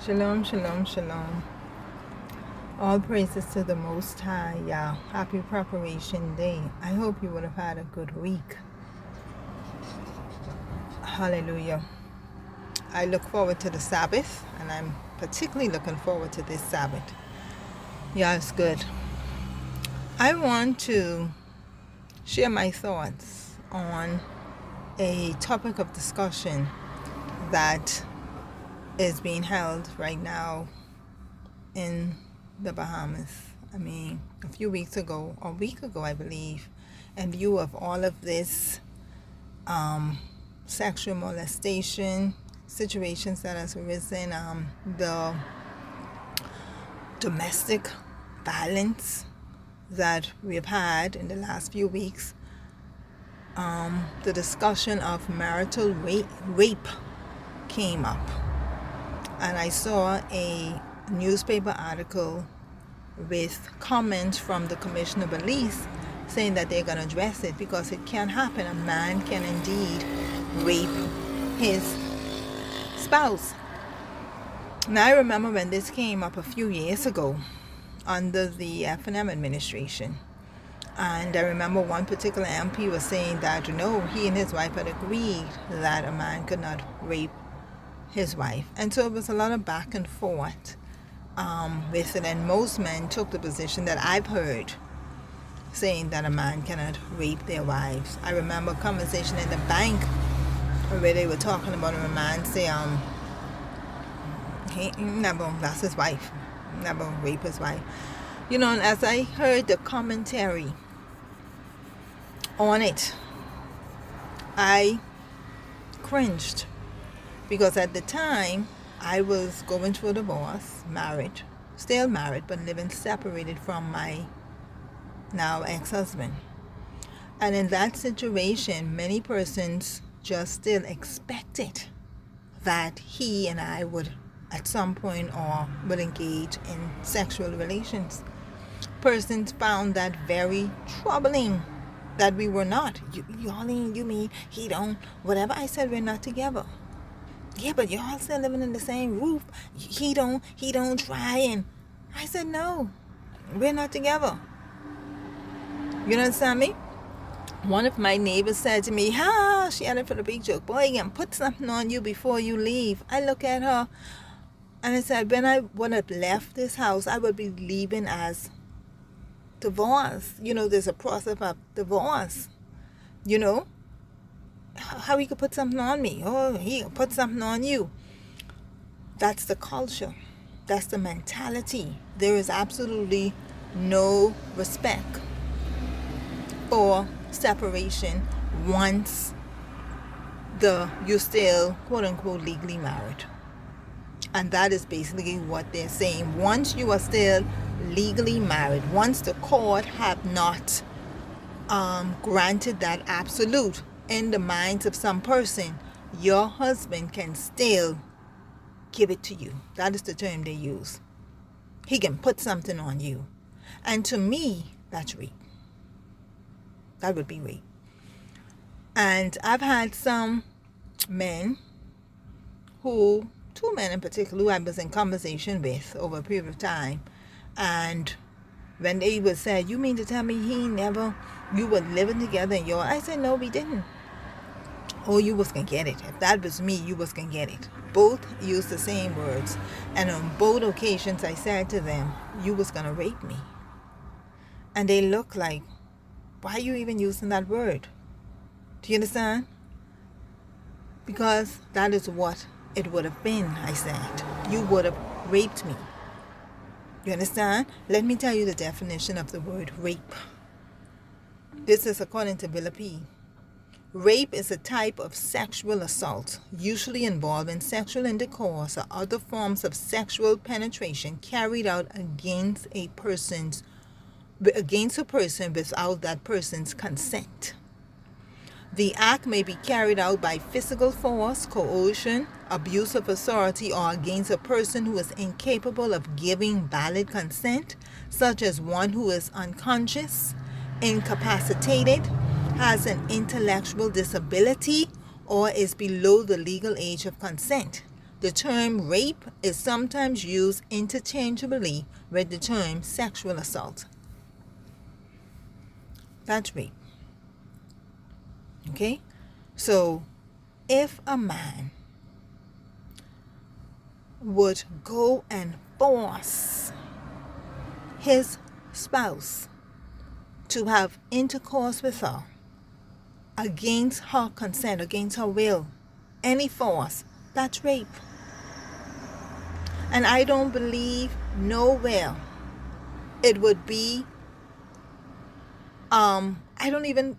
Shalom, shalom, shalom. All praises to the Most High, Yah. Happy Preparation Day. I hope you would have had a good week. Hallelujah. I look forward to the Sabbath, and I'm particularly looking forward to this Sabbath. Yeah, it's good. I want to share my thoughts on a topic of discussion that is being held right now in the Bahamas. A few weeks ago, or a week ago, I believe, in view of all of this sexual molestation situations that has arisen, the domestic violence that we've had in the last few weeks, the discussion of marital rape came up. And I saw a newspaper article with comments from the Commissioner of Police saying that they're going to address it because it can happen. A man can indeed rape his spouse. Now, I remember when this came up a few years ago under the F&M administration. And I remember one particular MP was saying that, he and his wife had agreed that a man could not rape his wife. And so it was a lot of back and forth with it. And most men took the position that I've heard saying that a man cannot rape their wives. I remember a conversation in the bank where they were talking about a man say, he never, that's his wife, never rape his wife. And as I heard the commentary on it, I cringed. Because at the time, I was going through a divorce, married, still married, but living separated from my now ex-husband. And in that situation, many persons just still expected that he and I would, at some point, or would engage in sexual relations. Persons found that very troubling, that we were not. You mean he don't, whatever I said, we're not together. Yeah, but y'all still living in the same roof. He don't try. And I said, no, we're not together. You understand me? One of my neighbors said to me, she had it for the big joke. Boy, you can put something on you before you leave. I look at her and I said, when I would have left this house, I would be leaving as divorce. There's a process of divorce. How he could put something on me? Oh, he could put something on you. That's the culture. That's the mentality. There is absolutely no respect for separation once you're still, quote unquote, legally married. And that is basically what they're saying. Once you are still legally married, once the court have not granted that absolute in the minds of some person, your husband can still give it to you. That is the term they use. He can put something on you. And to me, that's rape. That would be rape. And I've had some men two men in particular, who I was in conversation with over a period of time. And when they would say, you mean to tell me you were living together in I said, no, we didn't. Oh, you was gonna get it. If that was me, you was gonna get it. Both used the same words. And on both occasions, I said to them, you was gonna rape me. And they look like, why are you even using that word? Do you understand? Because that is what it would have been, I said. You would have raped me. You understand? Let me tell you the definition of the word rape. This is according to Villa P. Rape is a type of sexual assault, usually involving sexual intercourse or other forms of sexual penetration carried out against a person without that person's consent. The act may be carried out by physical force, coercion, abuse of authority, or against a person who is incapable of giving valid consent, such as one who is unconscious, incapacitated, has an intellectual disability, or is below the legal age of consent. the term rape is sometimes used interchangeably with the term sexual assault. That's rape. Okay? So, if a man would go and force his spouse to have intercourse with her against her consent, against her will, any force, that's rape. And I don't believe nowhere it would be, I don't even,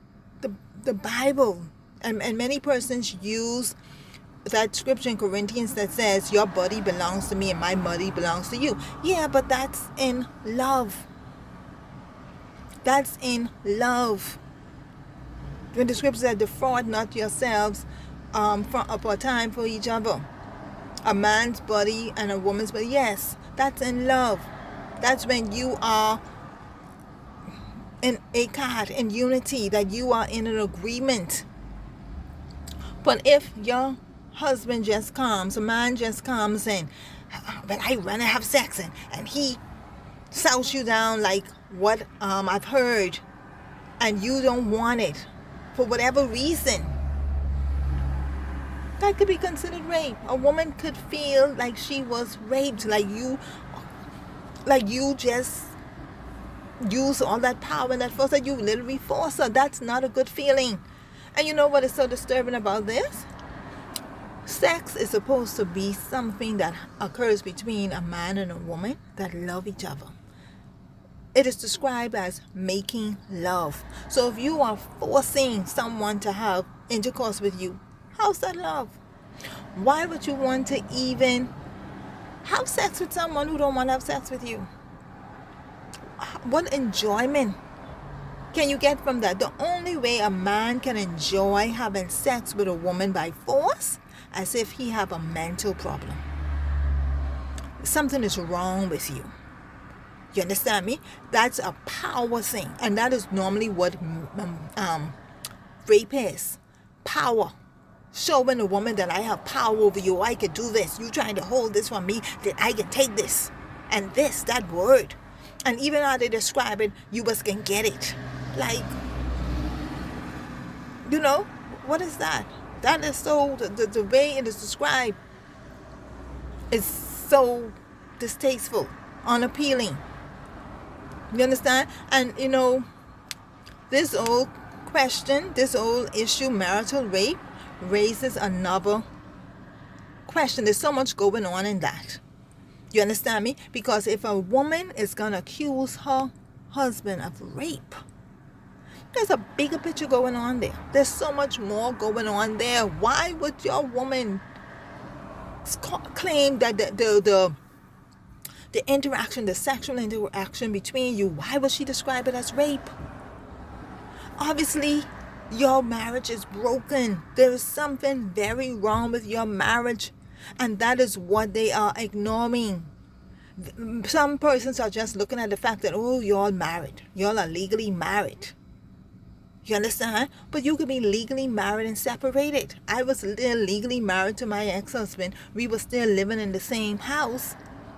the Bible, and many persons use that scripture in Corinthians that says, your body belongs to me and my body belongs to you. Yeah, but that's in love. That's in love. When the scripture says, defraud not yourselves for a time for each other. A man's body and a woman's body. Yes, that's in love. That's when you are in echad, in unity, that you are in an agreement. But if your husband just comes, a man just comes and, but I want to have sex, and he souths you down like what I've heard, and you don't want it for whatever reason, that could be considered rape. A woman could feel like she was raped, like you just use all that power and that force, that you literally force her. That's not a good feeling. And you know what is so disturbing about this? Sex is supposed to be something that occurs between a man and a woman that love each other. It is described as making love. So if you are forcing someone to have intercourse with you, how's that love? Why would you want to even have sex with someone who don't want to have sex with you? What enjoyment can you get from that? The only way a man can enjoy having sex with a woman by force, as if he have a mental problem. Something is wrong with you. You understand me? That's a power thing. And that is normally what rape is. Power. Showing a woman that I have power over you. I can do this. You trying to hold this from me, that I can take this. And this, that word. And even how they describe it, you just can get it. Like, you know, what is that? That is so, the way it is described is so distasteful, unappealing. You understand? And, you know, this old question, this old issue, marital rape, raises another question. There's so much going on in that. You understand me? Because if a woman is going to accuse her husband of rape, there's a bigger picture going on there. There's so much more going on there. Why would your woman claim that the interaction, the sexual interaction between you, why would she describe it as rape? Obviously, your marriage is broken. There is something very wrong with your marriage. And that is what they are ignoring. Some persons are just looking at the fact that, oh, y'all married. Y'all are legally married. You understand? But you could be legally married and separated. I was still legally married to my ex-husband. We were still living in the same house,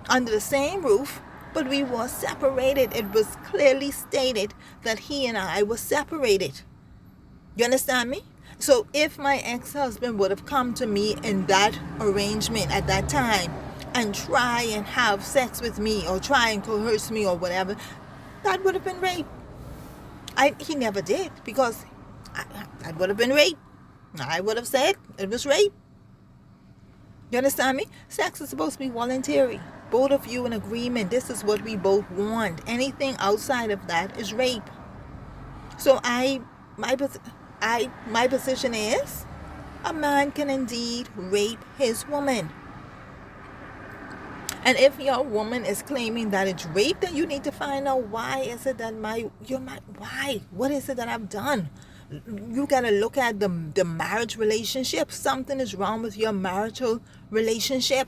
under the same roof, but we were separated. It was clearly stated that he and I were separated. You understand me? So if my ex-husband would have come to me in that arrangement at that time and try and have sex with me or try and coerce me or whatever, that would have been rape. He never did, because that would have been rape. I would have said it was rape. You understand me? Sex is supposed to be voluntary. Both of you in agreement. This is what we both want. Anything outside of that is rape. So my position is, a man can indeed rape his woman. And if your woman is claiming that it's rape, then you need to find out why is it that why? What is it that I've done? You got to look at the marriage relationship. Something is wrong with your marital relationship.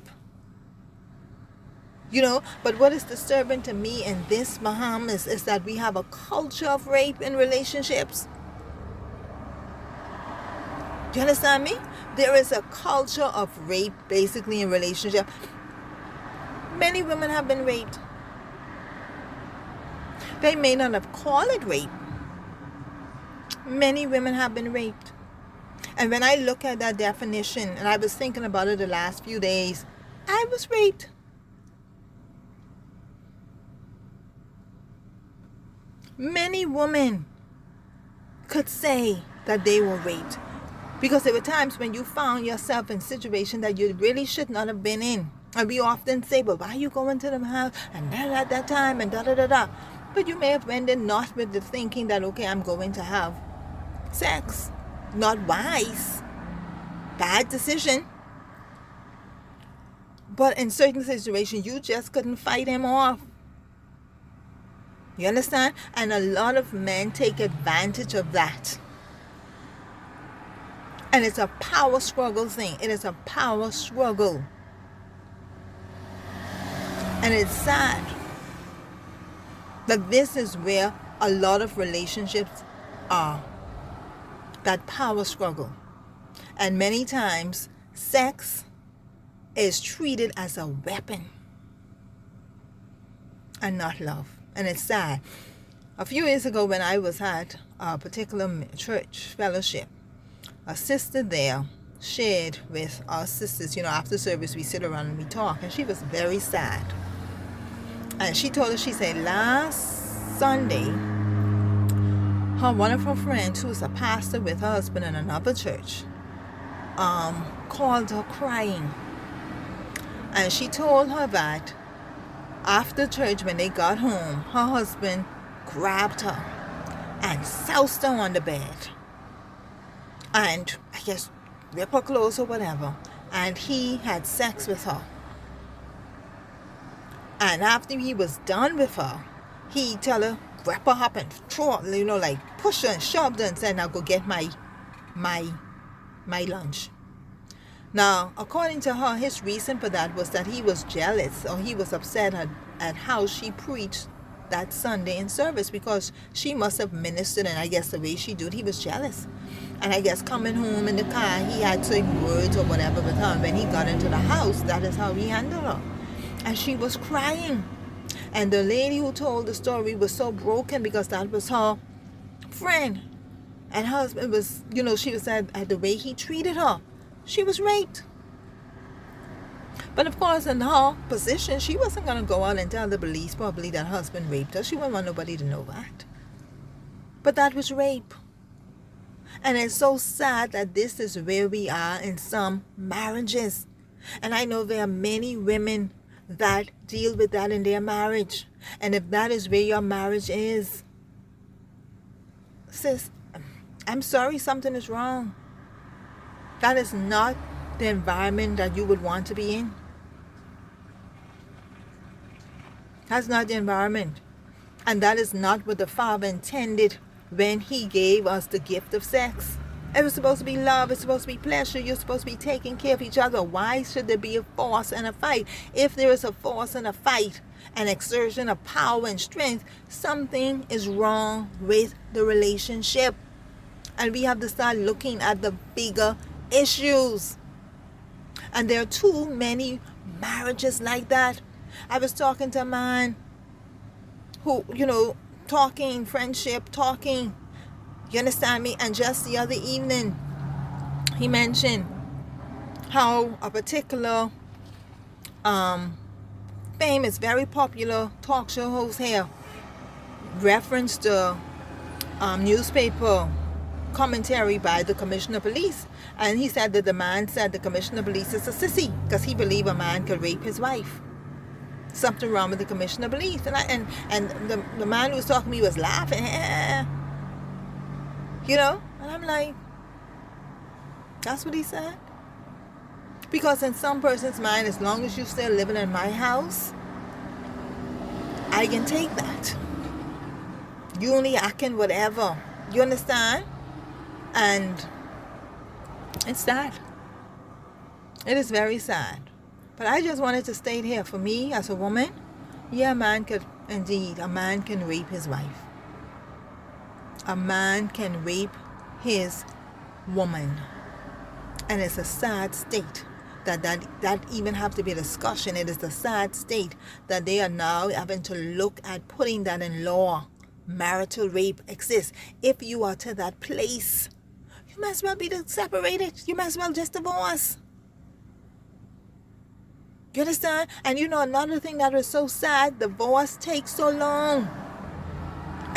You know, but what is disturbing to me in this, Bahamas, is that we have a culture of rape in relationships. Do you understand me? There is a culture of rape basically in relationship. Many women have been raped. They may not have called it rape. Many women have been raped. And when I look at that definition, and I was thinking about it the last few days, I was raped. Many women could say that they were raped, because there were times when you found yourself in a situation that you really should not have been in. And we often say, but why are you going to the house and that at that time and da-da-da-da. But you may have went in not with the thinking that, okay, I'm going to have sex. Not wise. Bad decision. But in certain situations, you just couldn't fight him off. You understand? And a lot of men take advantage of that. And it's a power struggle thing. It is a power struggle. And it's sad that this is where a lot of relationships are. That power struggle. And many times, sex is treated as a weapon and not love. And it's sad. A few years ago when I was at a particular church fellowship, a sister there shared with our sisters, after service we sit around and we talk, and she was very sad. And she told us, she said, last Sunday, one of her friends, who was a pastor with her husband in another church, called her crying. And she told her that after church, when they got home, her husband grabbed her and soused her on the bed. And I guess rip her clothes or whatever. And he had sex with her. And after he was done with her, he tell her, wrap her up and throw her, like push her and shove her and said, now go get my lunch. Now, according to her, his reason for that was that he was jealous, or he was upset at how she preached that Sunday in service, because she must have ministered, and I guess the way she did, he was jealous. And I guess coming home in the car, he had certain words or whatever with her. And when he got into the house, that is how he handled her. And she was crying. And the lady who told the story was so broken, because that was her friend. And her husband was, she was at the way he treated her. She was raped. But of course, in her position, she wasn't going to go out and tell the police probably that her husband raped her. She wouldn't want nobody to know that. But that was rape. And it's so sad that this is where we are in some marriages. And I know there are many women that deal with that in their marriage. And if that is where your marriage is, sis, I'm sorry, something is wrong. That is not the environment that you would want to be in. That's not the environment. And that is not what the Father intended when He gave us the gift of sex. It was supposed to be love. It's supposed to be pleasure. You're supposed to be taking care of each other. Why should there be a force and a fight? If there is a force and a fight, an exertion of power and strength, something is wrong with the relationship. And we have to start looking at the bigger issues. And there are too many marriages like that. I was talking to a man who, talking, friendship, talking, you understand me? And just the other evening, he mentioned how a particular famous, very popular talk show host here referenced the newspaper commentary by the commissioner of police. And he said that the man said the commissioner of police is a sissy because he believed a man could rape his wife. Something wrong with the commissioner of police. And the man who was talking to me was laughing. And I'm like, that's what he said? Because in some person's mind, as long as you're still living in my house, I can take that. You only acting whatever. You understand? And it's sad. It is very sad. But I just wanted to state here, for me as a woman, yeah, a man can rape his wife. A man can rape his woman. And it's a sad state that even have to be a discussion. It is a sad state that they are now having to look at putting that in law. Marital rape exists. If you are to that place, you might as well be separated. You might as well just divorce. You understand? And you know another thing that is so sad, divorce takes so long.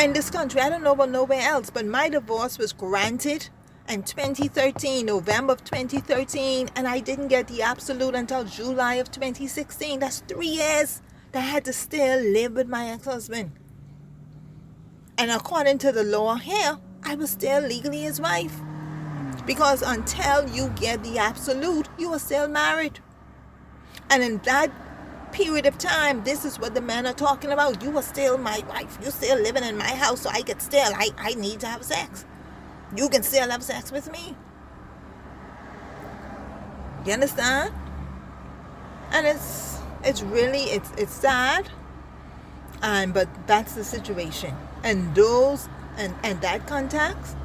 In this country, I don't know about nowhere else, but my divorce was granted in 2013, November of 2013, and I didn't get the absolute until July of 2016. That's 3 years that I had to still live with my ex-husband. And according to the law here, I was still legally his wife. Because until you get the absolute, you are still married. And in that period of time, this is what the men are talking about. You are still my wife. You're still living in my house, so I need to have sex. You can still have sex with me. You understand? And it's really sad. But that's the situation. And that context,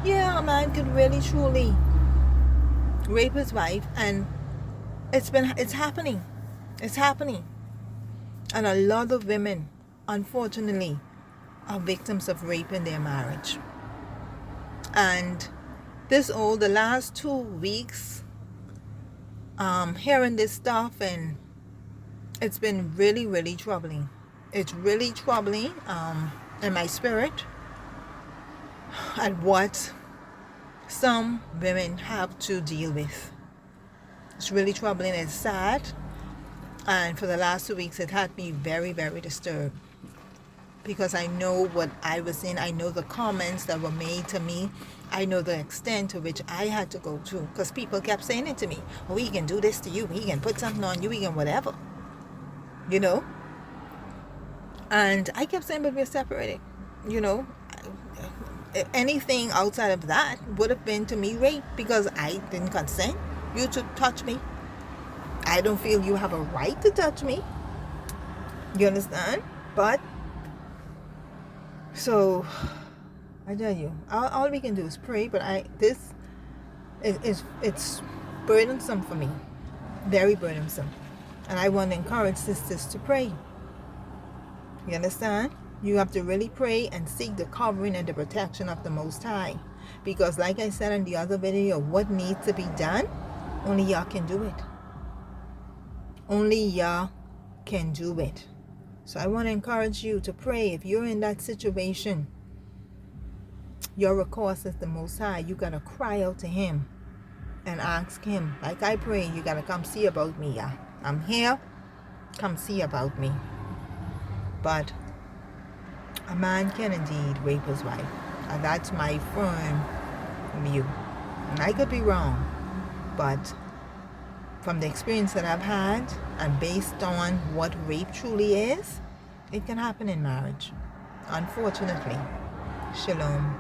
yeah, a man could really truly rape his wife, and it's happening. It's happening. And a lot of women, unfortunately, are victims of rape in their marriage. And the last 2 weeks, hearing this stuff, and it's been really, really troubling. It's really troubling in my spirit at what some women have to deal with. It's really troubling. It's sad. And for the last 2 weeks, it had me very, very disturbed. Because I know what I was in. I know the comments that were made to me. I know the extent to which I had to go through. Because people kept saying it to me. Oh, he can do this to you. He can put something on you. He can whatever. You know? And I kept saying, but we're separated. You know? Anything outside of that would have been to me rape. Because I didn't consent you to touch me. I don't feel you have a right to touch me. You understand? But so I tell you, all we can do is pray. But it's burdensome for me, very burdensome, and I want to encourage sisters to pray. You understand? You have to really pray and seek the covering and the protection of the Most High, because like I said in the other video, what needs to be done, only y'all can do it. Only y'all can do it. So I want to encourage you to pray. If you're in that situation, your recourse is the Most High. You got to cry out to Him and ask Him. Like I pray, you got to come see about me. Yeah? I'm here. Come see about me. But a man can indeed rape his wife. And that's my firm view. And I could be wrong. But from the experience that I've had, and based on what rape truly is, it can happen in marriage. Unfortunately. Shalom.